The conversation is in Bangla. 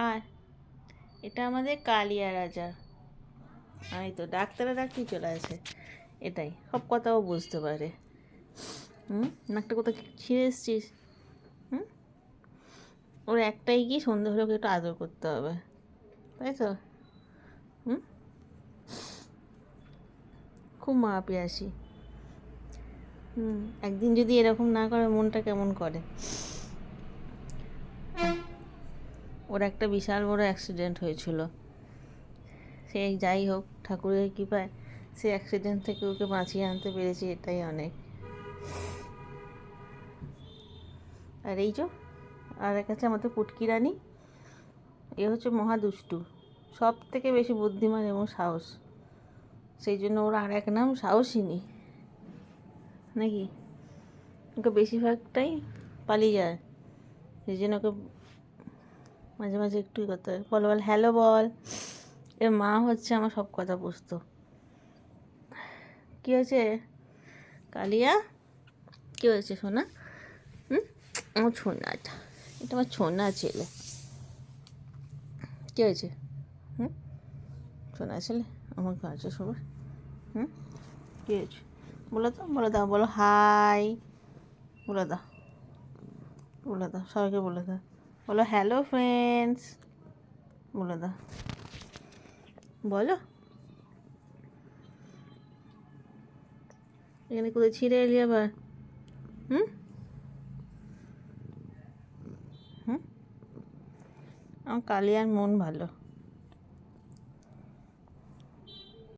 আর এটা আমাদের কালিয়া রাজা। আমি তো ডাক্তাররা ডাকতেই চলে আসে, এটাই সব কথাও বুঝতে পারে। নাকটা কোথাও ছিঁড়ে এসছিস? হুম, ওর একটাই কি সন্ধে হলে ওকে একটু আদর করতে হবে, তাই তো? হুম, খুব মা পিয়াসি। একদিন যদি এরকম না করে মনটা কেমন করে। ওর একটা বিশাল বড় অ্যাক্সিডেন্ট হয়েছিল, সে যাই হোক ঠাকুরের কৃপায় সে অ্যাক্সিডেন্ট থেকে ওকে বাঁচিয়ে আনতে পেরেছি, এটাই অনেক। আর এই যে আর এক আছে আমাদের পুটকি রানী, এ হচ্ছে মহা দুষ্টু, সব থেকে বেশি বুদ্ধিমান এবং সাহস, সেই জন্য ওর আর এক নাম সাহসিনী, নাকি? ওকে বেশিরভাগটাই পালিয়ে যায়, সেই জন্য ওকে মাঝে মাঝে একটুই করতে হয়, বল বল হ্যালো বল। এর মা হচ্ছে আমার সব কথা বুঝতো। কী হয়েছে কালিয়া? কী হয়েছে সোনা? আমার ছোনাটা, এটা আমার ছোনা ছেলে। কী হয়েছে? সোনা ছেলে আমার কাছে সবার। কী হয়েছে বলো তো, বলে দাও, বলো হাই, বলে দাও, বলে দাও, সবাইকে বলে দাও, বলো হ্যালো ফ্রেন্ডস, বলে দাও, বলো। এখানে কোথায় ছিঁড়ে এলি আবার? হুম হুম আমার কালিয়ার মন ভালো।